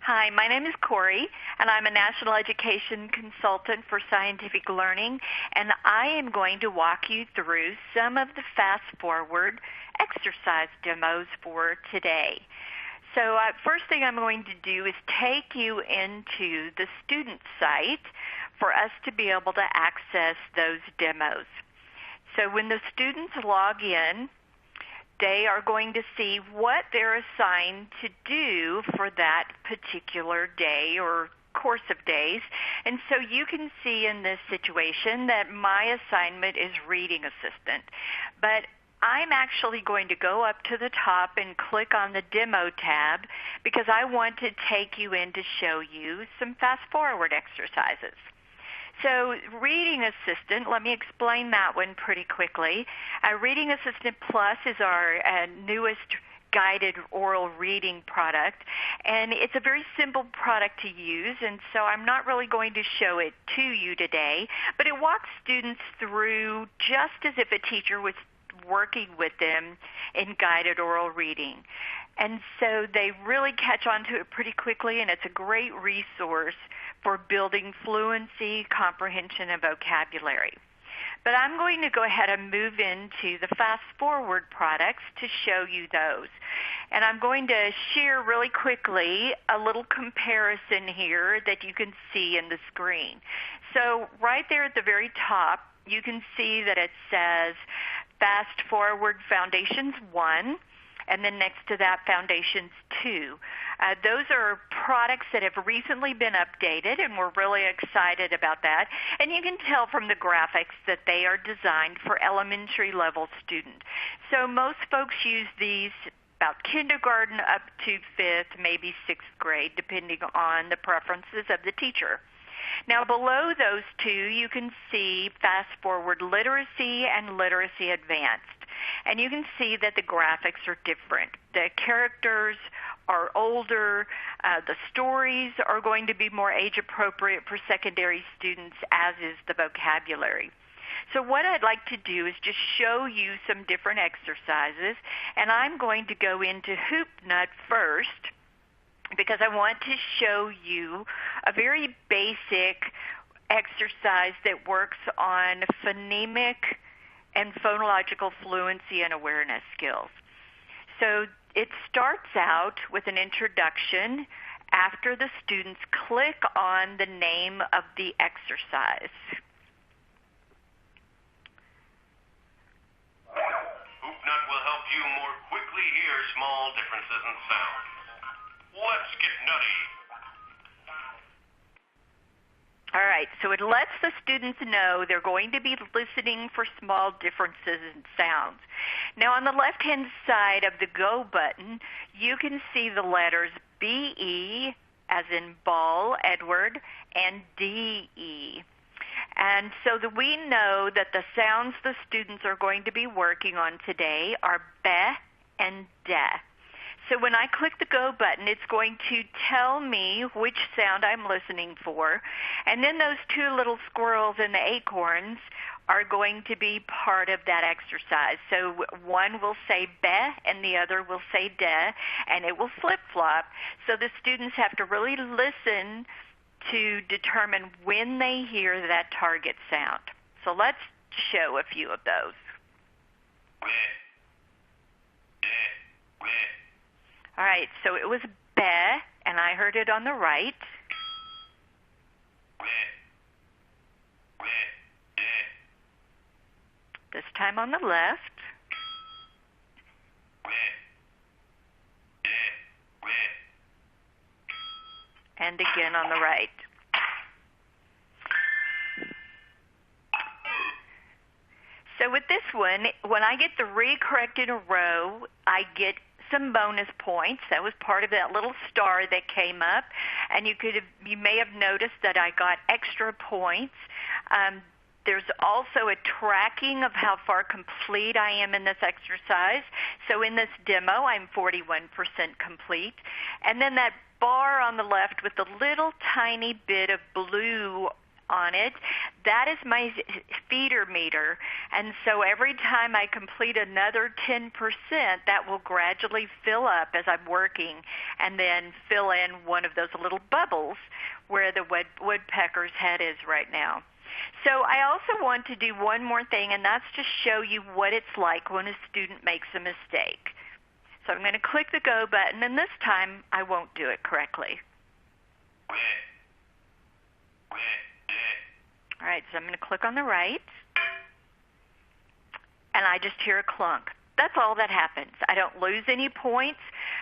Hi, my name is Corey, and I'm a National Education Consultant for Scientific Learning, and I am going to walk you through some of the Fast Forward exercise demos for today. So first thing I'm going to do is take you into the student site for us to be able to access those demos. So when the students log in, they are going to see what they're assigned to do for that particular day or course of days. And so you can see in this situation that my assignment is reading assistant. But I'm actually going to go up to the top and click on the demo tab because I want to take you in to show you some fast forward exercises. So Reading Assistant, let me explain that one pretty quickly. Reading Assistant Plus is our newest guided oral reading product, and it's a very simple product to use, and so I'm not really going to show it to you today, but it walks students through just as if a teacher was working with them in guided oral reading. And so they really catch on to it pretty quickly, and it's a great resource for building fluency, comprehension, and vocabulary. But I'm going to go ahead and move into the Fast Forward products to show you those. And I'm going to share really quickly a little comparison here that you can see in the screen. So right there at the very top, you can see that it says Fast Forward Foundations 1. And then next to that, Foundations 2. Those are products that have recently been updated, and we're really excited about that. And you can tell from the graphics that they are designed for elementary level students. So most folks use these about kindergarten up to 5th, maybe 6th grade, depending on the preferences of the teacher. Now below those two, you can see Fast Forward Literacy and Literacy Advanced. And you can see that the graphics are different. The characters are older. The stories are going to be more age appropriate for secondary students, as is the vocabulary. So what I'd like to do is just show you some different exercises, and I'm going to go into HoopNut first because I want to show you a very basic exercise that works on phonemic and phonological fluency and awareness skills. So it starts out with an introduction after the students click on the name of the exercise. HoopNut will help you more quickly hear small differences in sound. Let's get nutty. All right, so it lets the students know they're going to be listening for small differences in sounds. Now on the left-hand side of the Go button, you can see the letters B-E, as in ball, Edward, and D-E. And so that we know that the sounds the students are going to be working on today are be and de. So when I click the Go button, it's going to tell me which sound I'm listening for. And then those two little squirrels and the acorns are going to be part of that exercise. So one will say be and the other will say de, and it will flip-flop. So the students have to really listen to determine when they hear that target sound. So let's show a few of those. All right, so it was be, and I heard it on the right. This time on the left. And again on the right. So with this one, when I get the three correct in a row, I get some bonus points. That was part of that little star that came up, and you may have noticed that I got extra points. There's also a tracking of how far complete I am in this exercise. So in this demo, I'm 41% complete. And then that bar on the left with the little tiny bit of blue on it, that is my feeder meter. And so every time I complete another 10%, that will gradually fill up as I'm working and then fill in one of those little bubbles where the woodpecker's head is right now. So I also want to do one more thing, and that's to show you what it's like when a student makes a mistake. So I'm going to click the Go button, and this time I won't do it correctly. All right, so I'm going to click on the right, and I just hear a clunk. That's all that happens. I don't lose any points.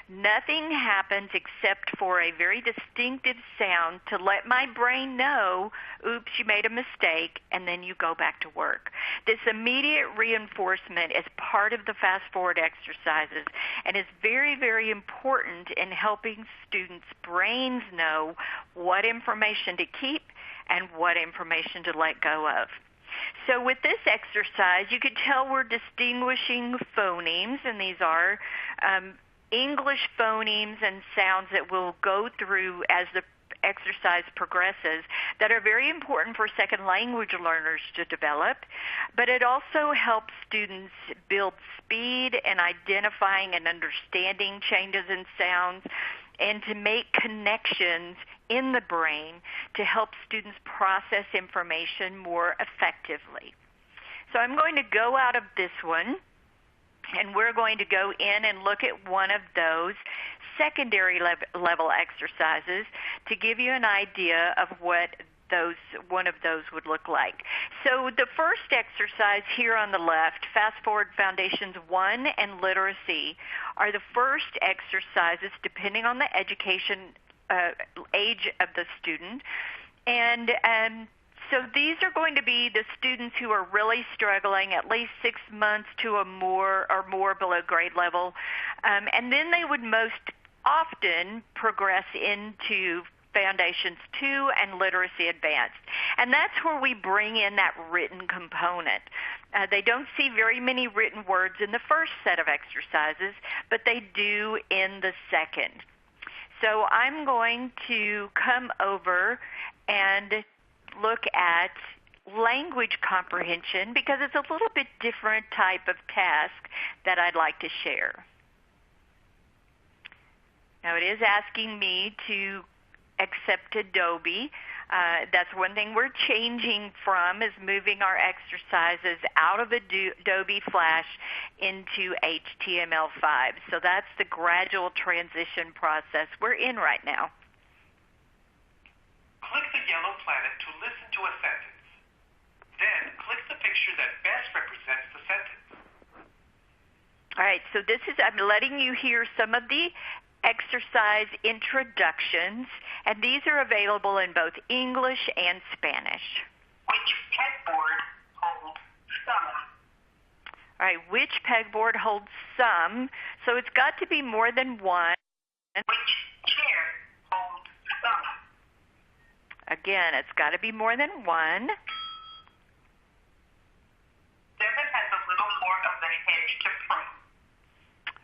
Nothing happens except for a very distinctive sound to let my brain know, oops, you made a mistake, and then you go back to work. This immediate reinforcement is part of the fast forward exercises and is very, very important in helping students' brains know what information to keep and what information to let go of. So with this exercise, you could tell we're distinguishing phonemes, and these are English phonemes and sounds that we'll go through as the exercise progresses that are very important for second language learners to develop, but it also helps students build speed in identifying and understanding changes in sounds and to make connections in the brain to help students process information more effectively. So I'm going to go out of this one, and we're going to go in and look at one of those secondary level exercises to give you an idea of what one of those would look like. So the first exercise here on the left, Fast Forward Foundations 1 and Literacy, are the first exercises depending on the education age of the student. And so these are going to be the students who are really struggling, at least 6 months to a more below grade level. And then they would most often progress into Foundations 2 and Literacy Advanced. And that's where we bring in that written component. They don't see very many written words in the first set of exercises, but they do in the second. So I'm going to come over and look at language comprehension because it's a little bit different type of task that I'd like to share. Now it is asking me to accept Adobe. That's one thing we're changing from, is moving our exercises out of Adobe Flash into HTML5. So that's the gradual transition process we're in right now. Click the yellow planet to listen to a sentence. Then click the picture that best represents the sentence. All right, so I'm letting you hear some of the exercise introductions, and these are available in both English and Spanish. Which pegboard holds some? All right, which pegboard holds some? So it's got to be more than one. Which chair holds some? Again, it's got to be more than one. 7 has a little more of the hedge to prune.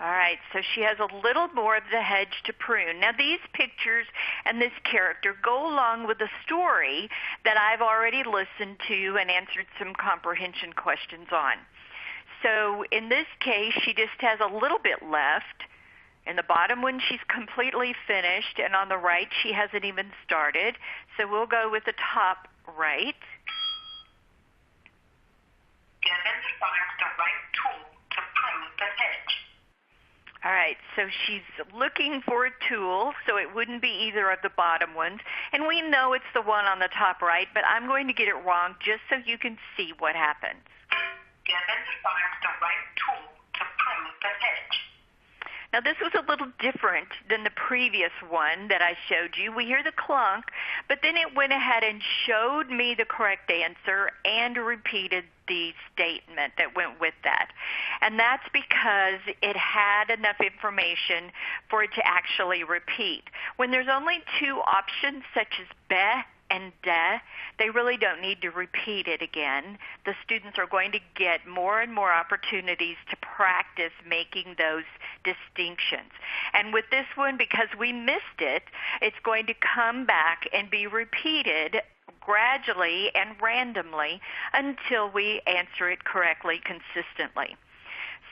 All right, so she has a little more of the hedge to prune. Now, these pictures and this character go along with a story that I've already listened to and answered some comprehension questions on. So in this case, she just has a little bit left. In the bottom one, she's completely finished, and on the right, she hasn't even started. So we'll go with the top right. Devin finds the right tool to prune the hedge. All right, so she's looking for a tool, so it wouldn't be either of the bottom ones. And we know it's the one on the top right, but I'm going to get it wrong just so you can see what happens. Devin finds the right tool to prune the hedge. Now, this was a little different than the previous one that I showed you. We hear the clunk, but then it went ahead and showed me the correct answer and repeated the statement that went with that. And that's because it had enough information for it to actually repeat. When there's only two options, such as be and de, they really don't need to repeat it again. The students are going to get more and more opportunities to practice making those distinctions. And with this one, because we missed it, it's going to come back and be repeated gradually and randomly until we answer it correctly consistently.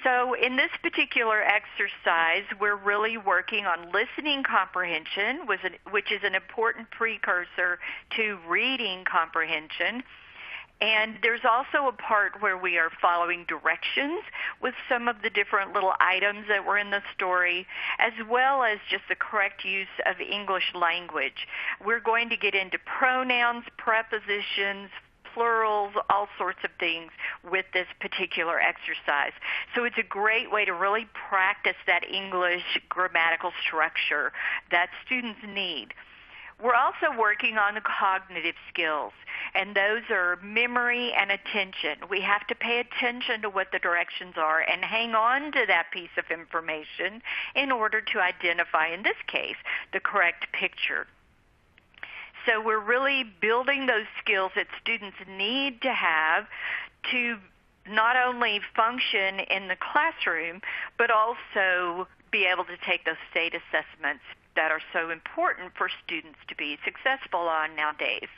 So in this particular exercise, we're really working on listening comprehension, which is an important precursor to reading comprehension. And there's also a part where we are following directions with some of the different little items that were in the story, as well as just the correct use of English language. We're going to get into pronouns, prepositions, plurals, all sorts of things with this particular exercise. So it's a great way to really practice that English grammatical structure that students need. We're also working on the cognitive skills, and those are memory and attention. We have to pay attention to what the directions are and hang on to that piece of information in order to identify, in this case, the correct picture. So we're really building those skills that students need to have to not only function in the classroom, but also be able to take those state assessments that are so important for students to be successful on nowadays.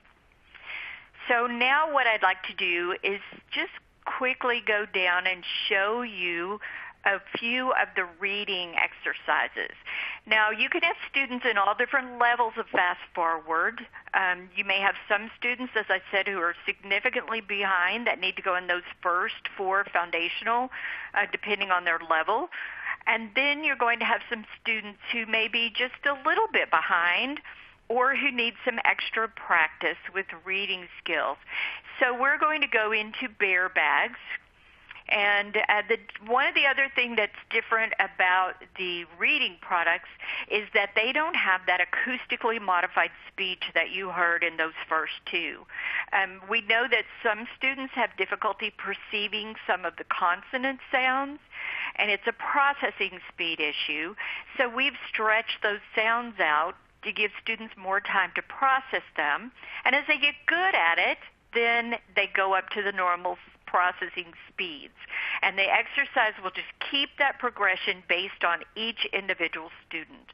So now what I'd like to do is just quickly go down and show you a few of the reading exercises. Now, you can have students in all different levels of Fast Forward. You may have some students, as I said, who are significantly behind that need to go in those first 4 foundational, depending on their level. And then you're going to have some students who may be just a little bit behind or who need some extra practice with reading skills. So we're going to go into bear bags. And one of the other things that's different about the reading products is that they don't have that acoustically modified speech that you heard in those first 2. We know that some students have difficulty perceiving some of the consonant sounds, and it's a processing speed issue. So we've stretched those sounds out to give students more time to process them. And as they get good at it, then they go up to the normal processing speeds. And the exercise will just keep that progression based on each individual student.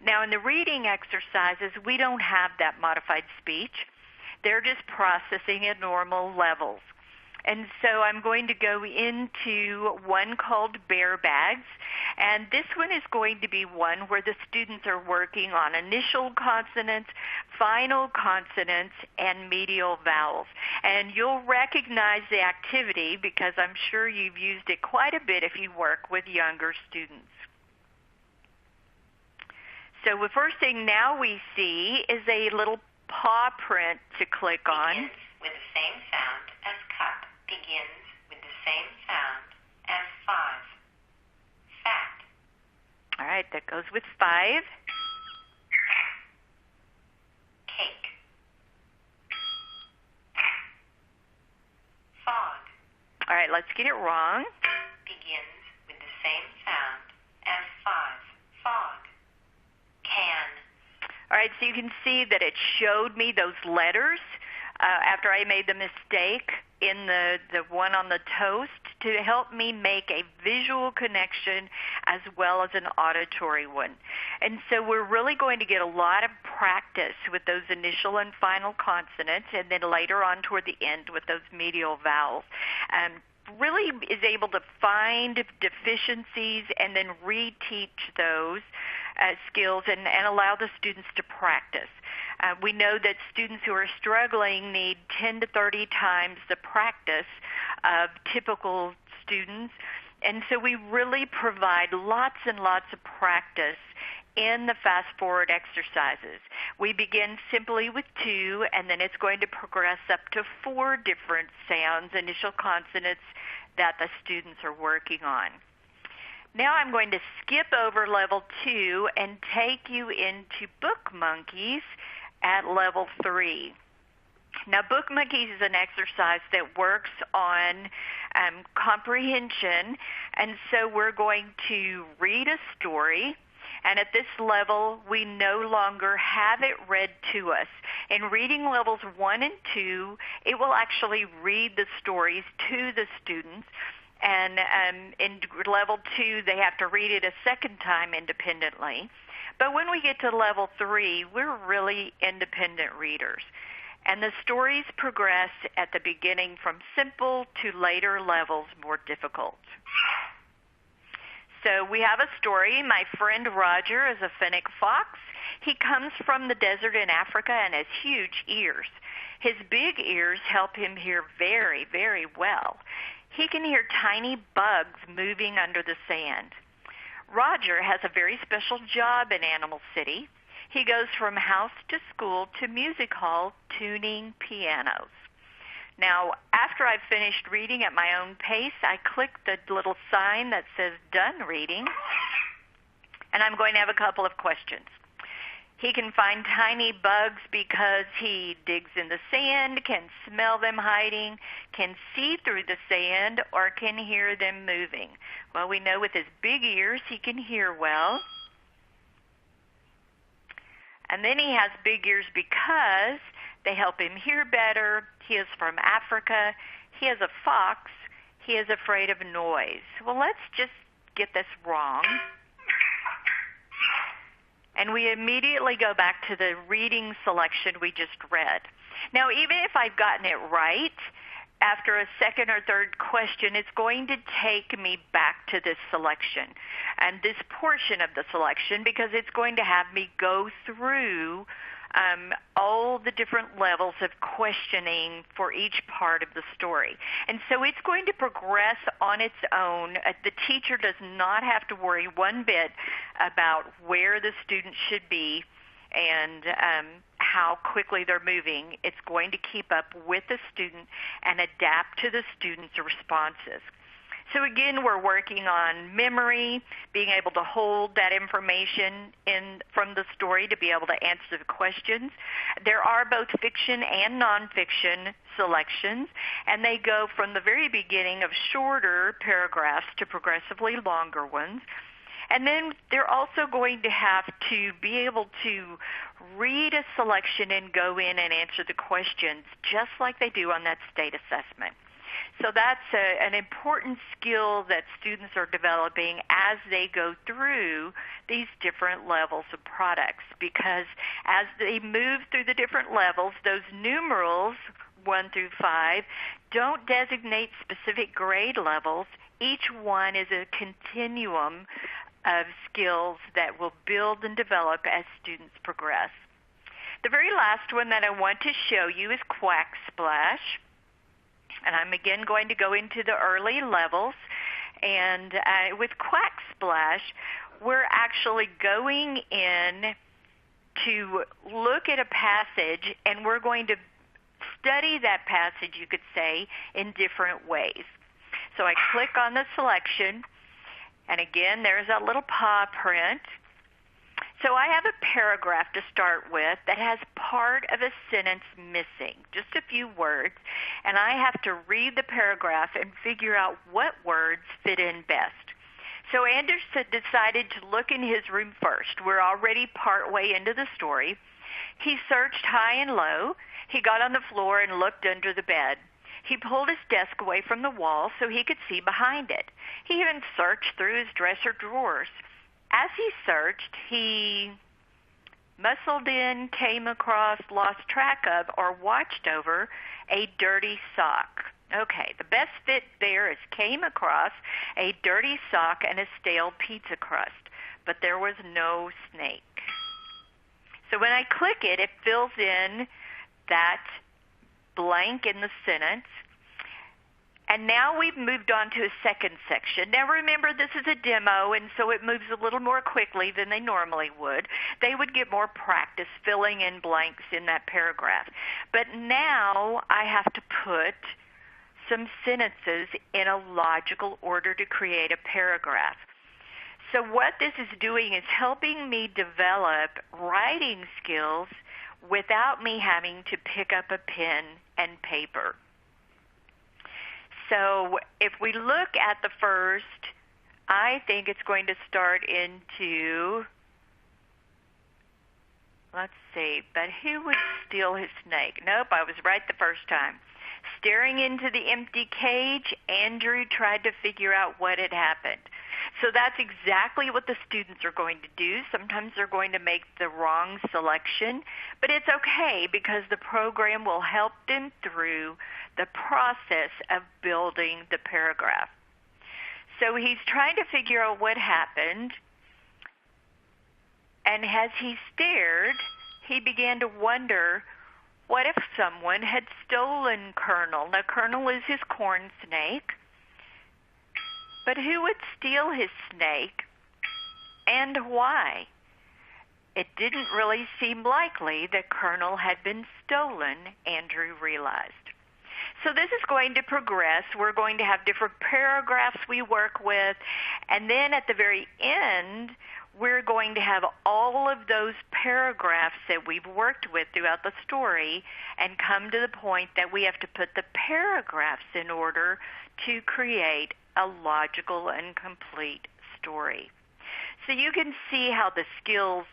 Now, in the reading exercises, we don't have that modified speech. They're just processing at normal levels. And so I'm going to go into one called Bear Bags, and this one is going to be one where the students are working on initial consonants, final consonants, and medial vowels. And you'll recognize the activity because I'm sure you've used it quite a bit if you work with younger students. So the first thing now we see is a little paw print to click on. Begins with the same sound as cup. Begins with the same sound as 5. Fat. All right, that goes with 5. Cake. Fog. All right, let's get it wrong. Begins with the same sound as 5. Fog. Can. All right, so you can see that it showed me those letters after I made the mistake in the one on the toast to help me make a visual connection as well as an auditory one. And so we're really going to get a lot of practice with those initial and final consonants, and then later on toward the end with those medial vowels. Really is able to find deficiencies and then reteach those skills and allow the students to practice. We know that students who are struggling need 10 to 30 times the practice of typical students. And so we really provide lots and lots of practice in the Fast Forward exercises. We begin simply with 2, and then it's going to progress up to 4 different sounds, initial consonants that the students are working on. Now I'm going to skip over level 2 and take you into Book Monkeys at level 3. Now, Book Monkeys is an exercise that works on comprehension, and so we're going to read a story, and at this level, we no longer have it read to us. In reading levels 1 and 2, it will actually read the stories to the students, and in level 2, they have to read it a second time independently. But when we get to level 3, we're really independent readers. And the stories progress at the beginning from simple to later levels more difficult. So we have a story. My friend Roger is a fennec fox. He comes from the desert in Africa and has huge ears. His big ears help him hear very, very well. He can hear tiny bugs moving under the sand. Roger has a very special job in Animal City. He goes from house to school to music hall tuning pianos. Now, after I've finished reading at my own pace, I click the little sign that says Done Reading, and I'm going to have a couple of questions. He can find tiny bugs because he digs in the sand, can smell them hiding, can see through the sand, or can hear them moving. Well, we know with his big ears he can hear well. And then he has big ears because they help him hear better. He is from Africa. He is a fox. He is afraid of noise. Well, let's just get this wrong. And we immediately go back to the reading selection we just read. Now, even if I've gotten it right, after a second or third question, it's going to take me back to this selection and this portion of the selection because it's going to have me go through all the different levels of questioning for each part of the story. And so it's going to progress on its own. The teacher does not have to worry one bit about where the student should be and how quickly they're moving. It's going to keep up with the student and adapt to the student's responses. So again, we're working on memory, being able to hold that information from the story to be able to answer the questions. There are both fiction and nonfiction selections, and they go from the very beginning of shorter paragraphs to progressively longer ones. And then they're also going to have to be able to read a selection and go in and answer the questions just like they do on that state assessment. So that's an important skill that students are developing as they go through these different levels of products, because as they move through the different levels, those numerals 1 through 5 don't designate specific grade levels. Each one is a continuum of skills that will build and develop as students progress. The very last one that I want to show you is Quack Splash. And I'm again going to go into the early levels. And with Quack Splash, we're actually going in to look at a passage, and we're going to study that passage, you could say, in different ways. So I click on the selection, and again, there's that little paw print. So I have a paragraph to start with that has part of a sentence missing, just a few words, and I have to read the paragraph and figure out what words fit in best. So Anders decided to look in his room first. We're already partway into the story. He searched high and low. He got on the floor and looked under the bed. He pulled his desk away from the wall so he could see behind it. He even searched through his dresser drawers. As he searched, he muscled in, came across, lost track of, or watched over a dirty sock. Okay, the best fit there is came across a dirty sock and a stale pizza crust, but there was no snake. So when I click it, it fills in that blank in the sentence. And now we've moved on to a second section. Now remember, this is a demo, and so it moves a little more quickly than they normally would. They would get more practice filling in blanks in that paragraph. But now I have to put some sentences in a logical order to create a paragraph. So what this is doing is helping me develop writing skills without me having to pick up a pen and paper. So if we look at the first, I think it's going to start into, let's see, but who would steal his snake? Nope, I was right the first time. Staring into the empty cage, Andrew tried to figure out what had happened. So that's exactly what the students are going to do. Sometimes they're going to make the wrong selection, but it's okay because the program will help them through the process of building the paragraph. So he's trying to figure out what happened, and as he stared, he began to wonder, what if someone had stolen Colonel? Now, Colonel is his corn snake. But who would steal his snake, and why? It didn't really seem likely that Colonel had been stolen, Andrew realized. So this is going to progress. We're going to have different paragraphs we work with, and then at the very end, we're going to have all of those paragraphs that we've worked with throughout the story and come to the point that we have to put the paragraphs in order to create a logical and complete story. So you can see how the skills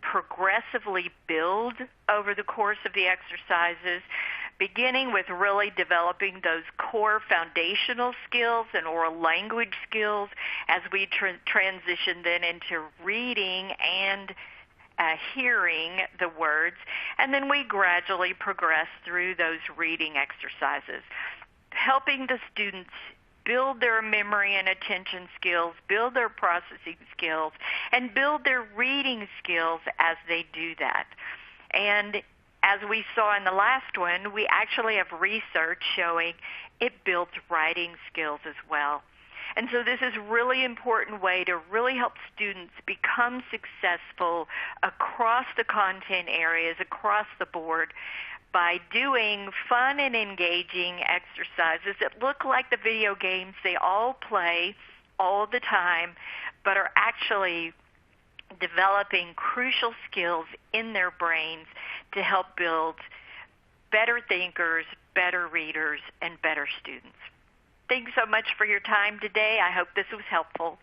progressively build over the course of the exercises, beginning with really developing those core foundational skills and oral language skills as we transition then into reading and hearing the words, and then we gradually progress through those reading exercises, helping the students build their memory and attention skills, build their processing skills, and build their reading skills as they do that. And as we saw in the last one, we actually have research showing it builds writing skills as well. And so this is a really important way to really help students become successful across the content areas, across the board, by doing fun and engaging exercises that look like the video games they all play all the time, but are actually developing crucial skills in their brains to help build better thinkers, better readers, and better students. Thanks so much for your time today. I hope this was helpful.